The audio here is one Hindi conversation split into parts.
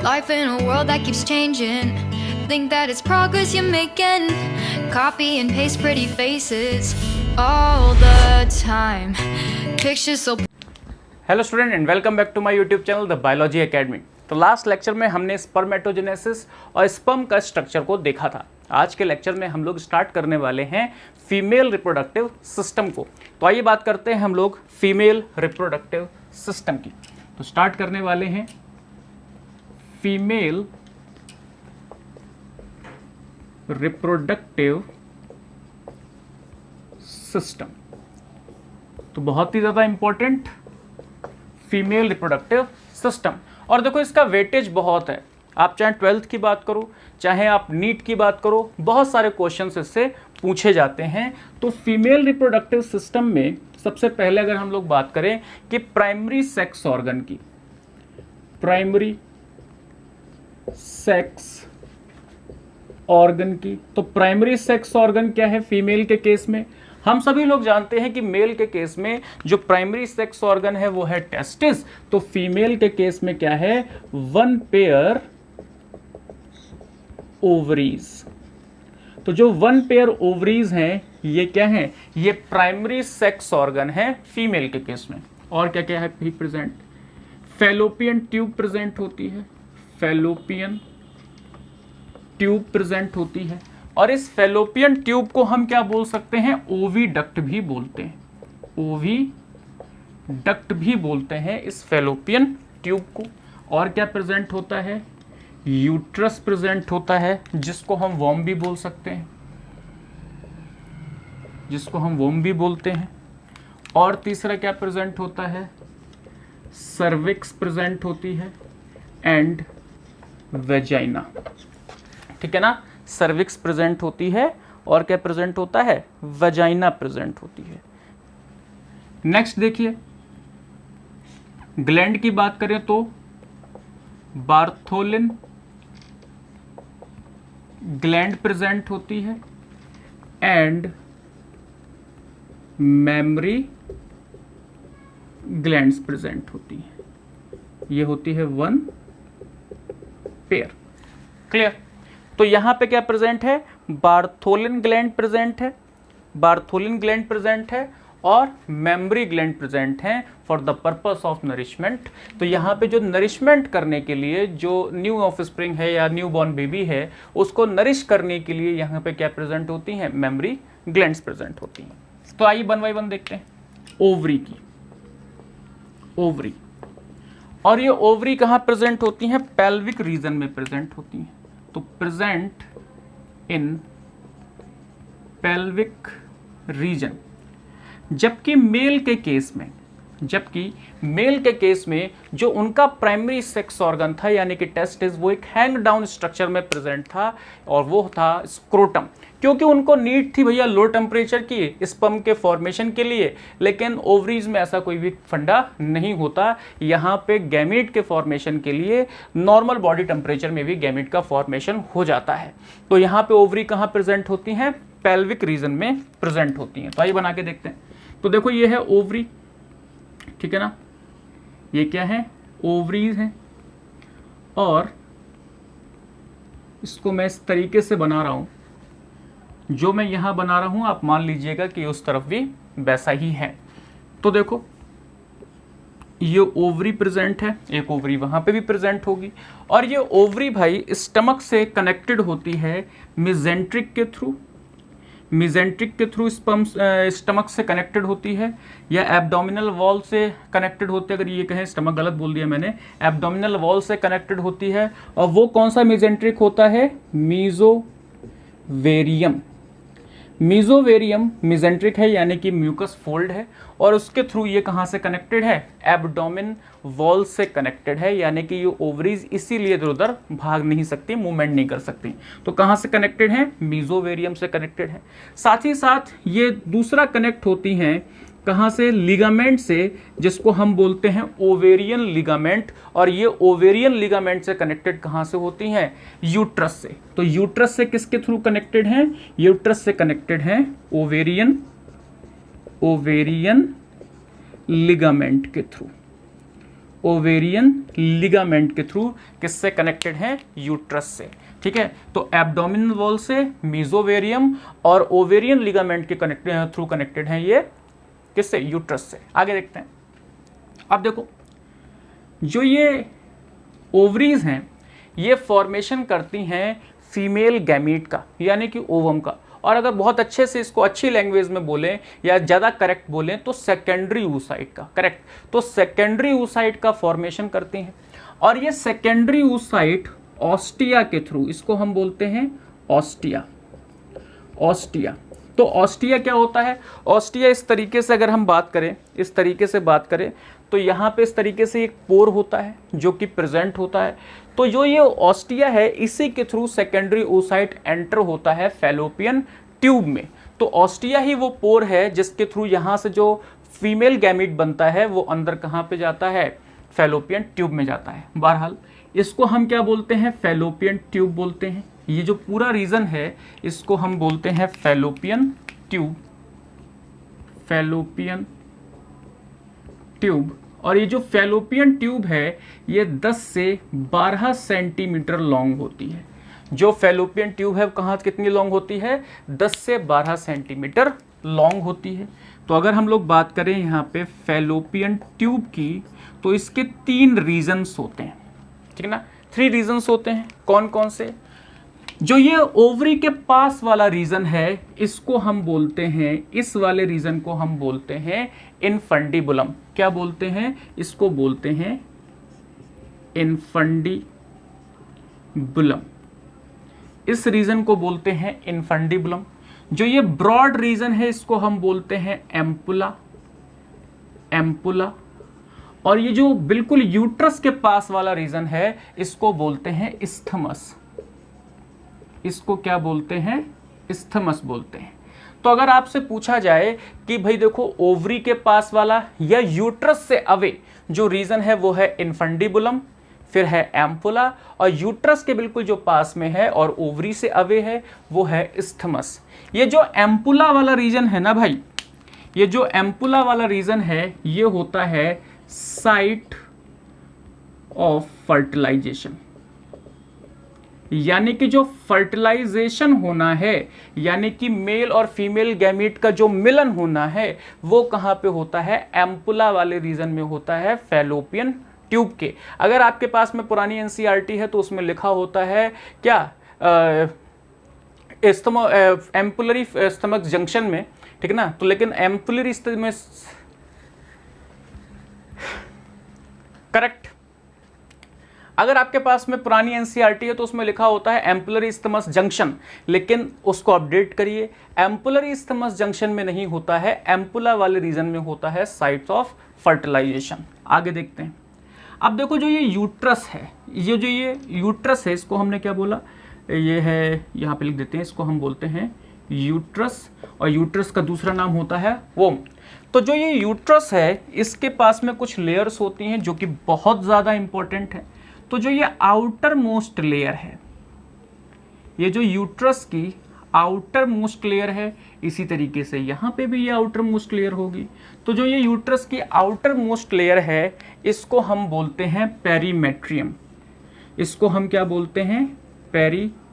Life in a world that keeps changing. Think that it's progress you're making. Copy and paste pretty faces all the time. Pictures so. Hello student and welcome back to my YouTube channel the biology academy. तो लास्ट लेक्चर में हमने स्पर्मेटोजेनेसिस और स्पर्म का स्ट्रक्चर को देखा था। आज के लेक्चर में हम लोग स्टार्ट करने वाले हैं फीमेल रिप्रोडक्टिव सिस्टम को। तो आइए बात करते हैं हम लोग फीमेल रिप्रोडक्टिव सिस्टम की। तो स्टार्ट करने वाले हैं फीमेल रिप्रोडक्टिव सिस्टम। तो बहुत ही ज़्यादा इंपॉर्टेंट फीमेल रिप्रोडक्टिव सिस्टम। और देखो इसका वेटेज बहुत है। आप चाहे 12th की बात करो, चाहे आप नीट की बात करो, बहुत सारे क्वेश्चंस इससे पूछे जाते हैं। तो फीमेल रिप्रोडक्टिव सिस्टम में सबसे पहले अगर हम लोग बात करें कि प्राइमरी सेक्स ऑर्गन की, प्राइमरी सेक्स ऑर्गन की, तो प्राइमरी सेक्स ऑर्गन क्या है फीमेल के केस में? हम सभी लोग जानते हैं कि मेल के केस में जो प्राइमरी सेक्स ऑर्गन है वो है टेस्टिस। तो फीमेल के केस में क्या है? One pair ovaries. तो जो वन पेयर ओवरीज हैं ये क्या है? ये प्राइमरी सेक्स ऑर्गन है फीमेल के केस में। और क्या क्या है प्रेजेंट? फैलोपियन ट्यूब प्रेजेंट होती है, फैलोपियन ट्यूब प्रेजेंट होती है। और इस फैलोपियन ट्यूब को हम क्या बोल सकते हैं? ओविडक्ट भी बोलते हैं, ओविडक्ट भी बोलते हैं इस फैलोपियन ट्यूब को। और क्या प्रेजेंट होता है? यूट्रस प्रेजेंट होता है, जिसको हम वॉम भी बोल सकते हैं, जिसको हम वॉम भी बोलते हैं। और तीसरा क्या प्रेजेंट होता है? सर्विक्स प्रेजेंट होती है एंड वेजाइना। ठीक है ना, सर्विक्स प्रेजेंट होती है और क्या प्रेजेंट होता है? वजाइना प्रेजेंट होती है। नेक्स्ट देखिए, ग्लैंड की बात करें तो बार्थोलिन ग्लैंड प्रेजेंट होती है एंड मेमरी ग्लैंड्स प्रेजेंट होती है। ये होती है वन पेयर। क्लियर? तो यहां पे क्या प्रेजेंट है? बार्थोलिन ग्लैंड प्रेजेंट है, बार्थोलिन ग्लैंड प्रेजेंट है और मेमरी ग्लैंड प्रेजेंट है for the purpose of nourishment. तो यहाँ पे जो नरिशमेंट करने के लिए, जो न्यू ऑफस्प्रिंग है या न्यू बॉर्न बेबी है, उसको नरिश करने के लिए यहाँ पे क्या प्रेजेंट होती हैं? मेमरी ग्लैंड्स प्रेजेंट होती हैं। तो आइए वन बाई वन देखते हैं। ओवरी की, ओवरी, और ये ओवरी कहाँ प्रेजेंट होती हैं? पेल्विक रीजन में प्रेजेंट होती हैं। तो प्रेजेंट इन पेल्विक रीजन। जबकि मेल के केस में, जबकि मेल के केस में जो उनका प्राइमरी सेक्स ऑर्गन था यानी कि टेस्टिस, वो एक हैंग डाउन स्ट्रक्चर में प्रेजेंट था और वो था स्क्रोटम। क्योंकि उनको नीड थी भैया लो टेम्परेचर की स्पर्म के फॉर्मेशन के लिए, लेकिन ओवरीज में ऐसा कोई भी फंडा नहीं होता। यहाँ पे गैमीट के फॉर्मेशन के लिए नॉर्मल बॉडी टेम्परेचर में भी गैमीट का फॉर्मेशन हो जाता है। तो यहाँ पे ओवरी कहाँ प्रेजेंट होती हैं? पेल्विक रीजन में प्रेजेंट होती हैं। तो आइए बना के देखते हैं। तो देखो ये है ओवरी, ठीक है ना, ये क्या है? ओवरीज है। और इसको मैं इस तरीके से बना रहा हूं, जो मैं यहां बना रहा हूं आप मान लीजिएगा कि उस तरफ भी वैसा ही है। तो देखो ये ओवरी प्रेजेंट है, एक ओवरी वहां पे भी प्रेजेंट होगी। और ये ओवरी भाई स्टमक से कनेक्टेड होती है मेसेंट्रिक के थ्रू, मेसेंट्रिक के थ्रू स्टमक से कनेक्टेड होती है, या एब्डोमिनल वॉल से कनेक्टेड होती है। अगर ये कहें, स्टमक गलत बोल दिया मैंने, एब्डोमिनल वॉल से कनेक्टेड होती है। और वो कौन सा मेसेंट्रिक होता है? मीजोवेरियम। मीजोवेरियम मेसेंट्रिक है यानी कि म्यूकस फोल्ड है, और उसके थ्रू ये कहाँ से कनेक्टेड है? एब्डोमिन वॉल से कनेक्टेड है, यानी कि ये ओवरीज इसीलिए इधर उधर भाग नहीं सकती, मूवमेंट नहीं कर सकती। तो कहाँ से कनेक्टेड है? मीजोवेरियम से कनेक्टेड है। साथ ही साथ ये दूसरा कनेक्ट होती हैं कहाँ से? लिगामेंट से, जिसको हम बोलते हैं ओवेरियन लिगामेंट। और ये ओवेरियन लिगामेंट से कनेक्टेड कहाँ से होती हैं? यूट्रस से। तो यूट्रस से किसके थ्रू कनेक्टेड हैं? यूट्रस से कनेक्टेड हैं ओवेरियन, ओवेरियन लिगामेंट के थ्रू, ओवेरियन लिगामेंट के थ्रू किससे कनेक्टेड है? यूट्रस से। ठीक है, तो एब्डोमिनल वॉल से मीजोवेरियम और ओवेरियन लिगामेंट के थ्रू कनेक्टेड है ये किससे? यूट्रस से। आगे देखते हैं। अब देखो, जो ये ओवरीज हैं ये फॉर्मेशन करती हैं फीमेल गैमीट का, यानी कि ओवम का, और अगर बहुत अच्छे से इसको अच्छी लैंग्वेज में बोलें या ज़्यादा करेक्ट बोलें तो सेकेंडरी oocyte का। करेक्ट, तो सेकेंडरी oocyte का फॉर्मेशन करती हैं, और ये सेकेंडरी oocyte ऑस्टिया के थ्रू, इसको हम बोलते हैं ऑस्टिया। ऑस्टिया, तो ऑस्टिया क्या होता है? ऑस्टिया इस तरीके से अगर हम बात करें, इस तरीके से बात करें, तो यहाँ पे इस तरीके से एक पोर होता है जो कि प्रेजेंट होता है। तो जो ये ऑस्टिया है इसी के थ्रू सेकेंडरी oocyte एंटर होता है फैलोपियन ट्यूब में। तो ऑस्टिया ही वो पोर है जिसके थ्रू यहाँ से जो फीमेल गैमीट बनता है वो अंदर कहाँ पे जाता है? फैलोपियन ट्यूब में जाता है। बहरहाल इसको हम क्या बोलते हैं? फैलोपियन ट्यूब बोलते हैं। ये जो पूरा रीजन है इसको हम बोलते हैं फैलोपियन ट्यूब। फैलोपियन ट्यूब, और ये जो फैलोपियन ट्यूब है ये 10 से 12 सेंटीमीटर लॉन्ग होती है। जो फैलोपियन ट्यूब है कहाँ कितनी लॉन्ग होती है? 10 से 12 सेंटीमीटर लॉन्ग होती है। तो अगर हम लोग बात करें यहाँ पे फैलोपियन ट्यूब की, तो इसके 3 रीजन्स होते हैं। ठीक है ना, 3 रीजन्स होते हैं। कौन कौन से? जो ये ओवरी के पास वाला रीजन है इसको हम बोलते हैं, इस वाले रीजन को हम बोलते हैं इनफंडिबुलम। क्या बोलते हैं? इसको बोलते हैं इनफंडिबुलम। इस रीजन को बोलते हैं इनफंडिबुलम। जो ये ब्रॉड रीजन है इसको हम बोलते हैं एम्पुला। एम्पुला, और ये जो बिल्कुल यूट्रस के पास वाला रीजन है इसको बोलते हैं इस्थमस। इसको क्या बोलते हैं? इस्थमस बोलते हैं। तो अगर आपसे पूछा जाए कि भाई देखो ओवरी के पास वाला या यूट्रस से अवे जो रीजन है वो है इनफंडिबुलम, फिर है एम्पुला, और यूट्रस के बिल्कुल जो पास में है और ओवरी से अवे है वो है इस्थमस। ये जो एम्पुला वाला रीजन है ना भाई, ये जो एम्पुला वाला रीजन है ये होता है साइट ऑफ फर्टिलाइजेशन। यानी कि जो फर्टिलाइजेशन होना है, यानी कि मेल और फीमेल गैमीट का जो मिलन होना है वो कहाँ पे होता है? एम्पुला वाले रीजन में होता है, फैलोपियन ट्यूब के। अगर आपके पास में पुरानी एनसीईआरटी है तो उसमें लिखा होता है क्या? एम्पुलरी स्टमक जंक्शन में। ठीक है ना, तो लेकिन एम्पुलरी में करेक्ट, अगर आपके पास में पुरानी एनसीईआरटी है तो उसमें लिखा होता है एम्पुलरी स्टमस जंक्शन, लेकिन उसको अपडेट करिए, एम्पुलरी स्टमस जंक्शन में नहीं होता है, एम्पुला वाले रीजन में होता है साइट्स ऑफ फर्टिलाइजेशन। आगे देखते हैं। अब देखो जो ये यूट्रस है, ये जो ये यूट्रस है इसको हमने क्या बोला? ये है, यहाँ पे लिख देते हैं, इसको हम बोलते हैं यूट्रस, और यूट्रस का दूसरा नाम होता है वोम। तो जो ये यूट्रस है इसके पास में कुछ लेयर्स होती हैं जो कि बहुत ज़्यादा इंपॉर्टेंट है। तो जो ये आउटर मोस्ट लेयर है, ये जो यूट्रस की आउटर मोस्ट लेयर है, इसी तरीके से यहाँ पे भी ये आउटर मोस्ट लेयर होगी। तो जो ये यूट्रस की आउटर मोस्ट लेयर है इसको हम बोलते हैं पेरीमेट्रियम। इसको हम क्या बोलते हैं? पेरीमेट्रियम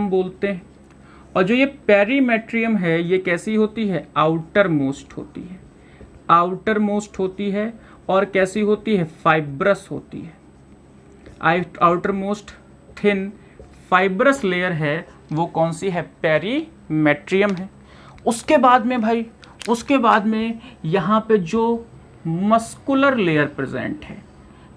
बोलते हैं। और जो ये पेरीमेट्रियम है ये कैसी होती है? आउटर मोस्ट होती है। आउटर मोस्ट होती है और कैसी होती है? फाइब्रस होती है। Outer most thin fibrous layer है वो कौन सी है? पेरीमेट्रियम है। उसके बाद में भाई, उसके बाद में यहाँ पे जो मस्कुलर लेयर प्रेजेंट है,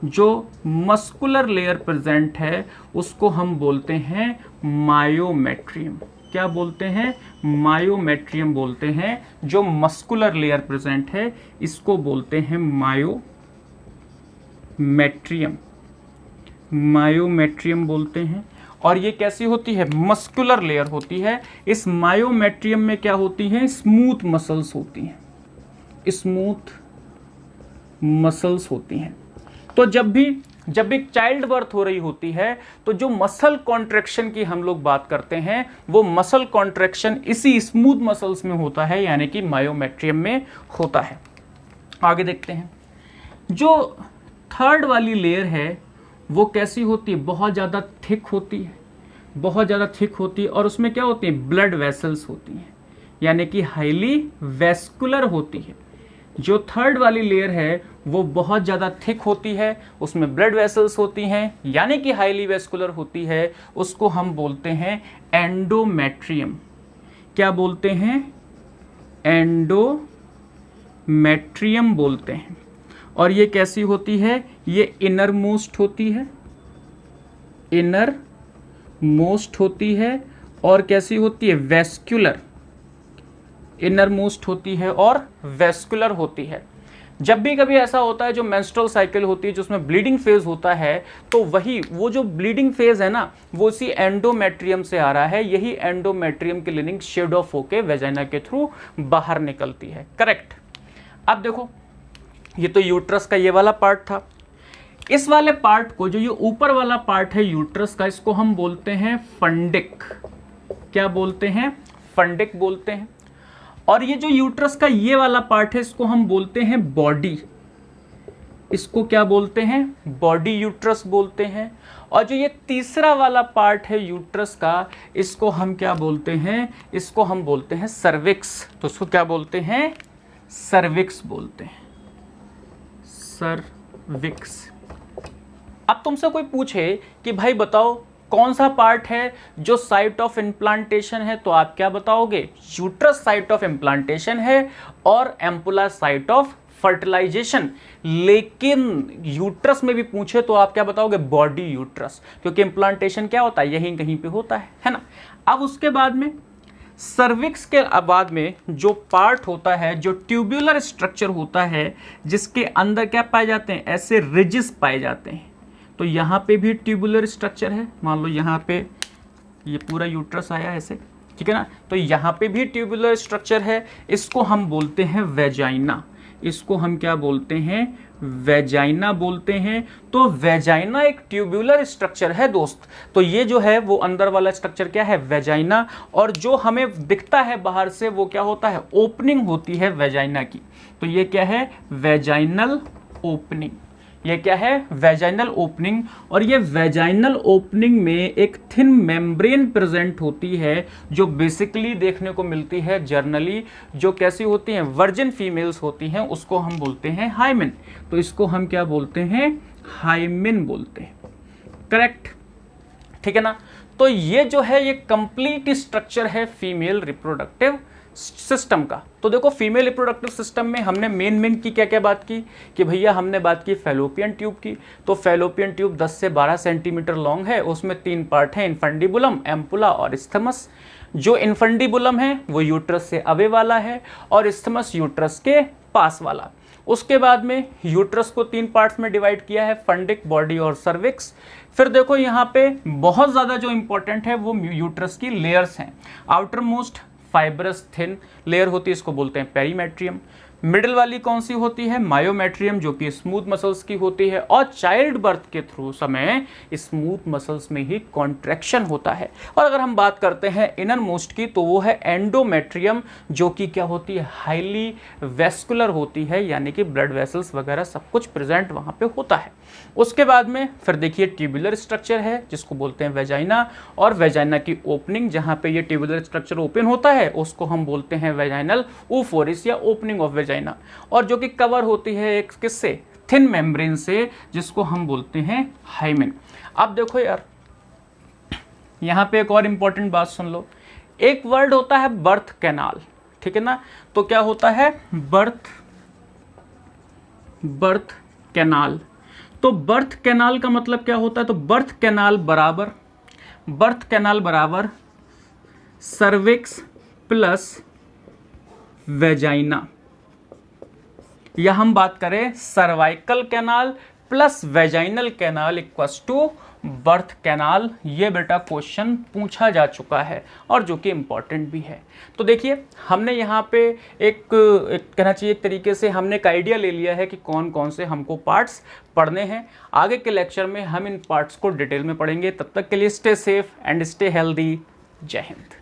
जो मस्कुलर लेयर प्रेजेंट है उसको हम बोलते हैं मायोमेट्रियम। क्या बोलते हैं? मायोमेट्रियम बोलते हैं। जो मस्कुलर लेयर प्रेजेंट है इसको बोलते हैं मायोमेट्रियम। मायोमेट्रियम बोलते हैं। और ये कैसी होती है? मस्कुलर लेयर होती है। इस मायोमेट्रियम में क्या होती है? स्मूथ मसल्स होती हैं। स्मूथ मसल्स होती हैं। तो जब भी चाइल्ड बर्थ हो रही होती है तो जो मसल कॉन्ट्रैक्शन की हम लोग बात करते हैं वो मसल कॉन्ट्रैक्शन इसी स्मूथ मसल्स में होता है, यानी कि मायोमेट्रियम में होता है। आगे देखते हैं। जो थर्ड वाली लेयर है वो कैसी होती है, बहुत ज़्यादा थिक होती है, बहुत ज़्यादा थिक होती है, और उसमें क्या होती है, ब्लड वेसल्स होती हैं, यानी कि हाईली वेस्कुलर होती है। जो थर्ड वाली लेयर है वो बहुत ज़्यादा थिक होती है, उसमें ब्लड वेसल्स होती हैं, यानी कि हाईली वेस्कुलर होती है, उसको हम बोलते हैं एंडोमेट्रियम। क्या बोलते हैं, एंडोमेट्रियम बोलते हैं। और ये कैसी होती है, ये इनर मोस्ट होती है, इनर मोस्ट होती है, और कैसी होती है, वेस्कुलर, इनर मोस्ट होती है और वेस्कुलर होती है। जब भी कभी ऐसा होता है जो मेंस्ट्रुअल साइकिल होती है, जो उसमें ब्लीडिंग फेज होता है, तो वो जो ब्लीडिंग फेज है ना, वो इसी एंडोमेट्रियम से आ रहा है। यही एंडोमेट्रियम की लिनिंग शेड ऑफ होके वेजाइना के थ्रू बाहर निकलती है। करेक्ट। अब देखो, ये तो यूट्रस का ये वाला पार्ट था। इस वाले पार्ट को, जो ये ऊपर वाला पार्ट है यूट्रस का, इसको हम बोलते हैं फंडिक। क्या बोलते हैं, फंडिक बोलते हैं। और ये जो यूट्रस का ये वाला पार्ट है, इसको हम बोलते हैं बॉडी। इसको क्या बोलते हैं, बॉडी यूट्रस बोलते हैं। और जो ये तीसरा वाला पार्ट है यूट्रस का, इसको हम क्या बोलते हैं, इसको हम बोलते हैं सर्विक्स। तो इसको क्या बोलते हैं, सर्विक्स बोलते हैं, सर्विक्स। अब तुमसे कोई पूछे कि भाई बताओ कौन सा पार्ट है जो साइट ऑफ इम्प्लांटेशन है, तो आप क्या बताओगे, यूट्रस साइट ऑफ इम्प्लांटेशन है और एम्पुला साइट ऑफ फर्टिलाइजेशन। लेकिन यूट्रस में भी पूछे तो आप क्या बताओगे, बॉडी यूट्रस, क्योंकि इम्प्लांटेशन क्या होता है, यहीं कहीं पे होता है ना। अब उसके बाद में सर्विक्स के बाद में जो पार्ट होता है, जो ट्यूब्यूलर स्ट्रक्चर होता है, जिसके अंदर क्या पाए जाते हैं, ऐसे रिजिस पाए जाते हैं। तो यहाँ पे भी ट्यूबुलर स्ट्रक्चर है, मान लो यहाँ पे ये पूरा यूट्रस आया ऐसे, ठीक है ना, तो यहाँ पे भी ट्यूबुलर स्ट्रक्चर है। इसको हम बोलते हैं वेजाइना। इसको हम क्या बोलते हैं, वेजाइना बोलते हैं। तो वेजाइना एक ट्यूबुलर स्ट्रक्चर है दोस्त। तो ये जो है वो अंदर वाला स्ट्रक्चर क्या है, वेजाइना। और जो हमें दिखता है बाहर से वो क्या होता है, ओपनिंग होती है वेजाइना की। तो ये क्या है, वेजाइनल ओपनिंग। ये क्या है, वेजाइनल ओपनिंग। और ये वेजाइनल ओपनिंग में एक थिन मेम्ब्रेन प्रेजेंट होती है, जो बेसिकली देखने को मिलती है जर्नली, जो कैसी होती हैं, वर्जिन फीमेल्स होती हैं, उसको हम बोलते हैं हाइमेन। तो इसको हम क्या बोलते हैं, हाइमेन बोलते हैं। करेक्ट, ठीक है ना। तो ये जो है ये कंप्लीट स्ट्रक्चर है फीमेल रिप्रोडक्टिव सिस्टम का। तो देखो, फीमेल रिप्रोडक्टिव सिस्टम में हमने मेन की क्या बात की कि भैया हमने बात की फैलोपियन ट्यूब की। तो फैलोपियन ट्यूब 10 से 12 सेंटीमीटर लॉन्ग है। उसमें 3 पार्ट हैं, इन्फंडिबुलम, एम्पुला और इस्थमस। जो इन्फंडिबुलम है वो यूट्रस से अवे वाला है और इस्थमस यूट्रस के पास वाला। उसके बाद में यूट्रस को 3 पार्ट्स में डिवाइड किया है, फंडिक, बॉडी और सर्विक्स। फिर देखो यहाँ पे बहुत ज़्यादा जो इंपॉर्टेंट है वो यूट्रस की लेयर्स हैं। Outer most fibrous thin layer होती है, इसको बोलते हैं पेरीमेट्रियम। मिडिल वाली कौन सी होती है, मायोमेट्रियम, जो कि स्मूथ मसल्स की होती है। और चाइल्ड बर्थ के थ्रू समय स्मूथ मसल्स में ही कॉन्ट्रैक्शन होता है। और अगर हम बात करते हैं इनर मोस्ट की, तो वो है एंडोमेट्रियम, जो कि क्या होती है, हाईली वेस्कुलर होती है, यानी कि ब्लड वेसल्स वगैरह सब कुछ प्रेजेंट वहाँ पे होता है। उसके बाद में फिर देखिए ट्यूबुलर स्ट्रक्चर है, जिसको बोलते हैं वेजाइना। और वेजाइना की ओपनिंग, जहाँ पे ये ट्यूबुलर स्ट्रक्चर ओपन होता है, उसको हम बोलते हैं वेजाइनल ओफोरिस या ओपनिंग ऑफ वेजाइना। और जो कि कवर होती है एक किससे, थिन मेम्ब्रेन से, जिसको हम बोलते हैं हाइमेन। अब देखो यार, यहाँ पे एक और इंपॉर्टेंट बात सुन लो। एक वर्ड होता है बर्थ कैनाल, ठीक है ना। तो क्या होता है, बर्थ कैनाल। तो बर्थ कैनाल का मतलब क्या होता है, तो बर्थ कैनाल बराबर सर्विक्स प्लस वेजाइना, या हम बात करें cervical canal plus vaginal canal equals to birth canal. ये बेटा क्वेश्चन पूछा जा चुका है और जो कि इम्पॉर्टेंट भी है। तो देखिए, हमने यहाँ पे एक कहना चाहिए एक तरीके से हमने एक आइडिया ले लिया है कि कौन कौन से हमको पार्ट्स पढ़ने हैं। आगे के लेक्चर में हम इन पार्ट्स को डिटेल में पढ़ेंगे। तब तक के लिए stay safe and stay healthy. जय हिंद।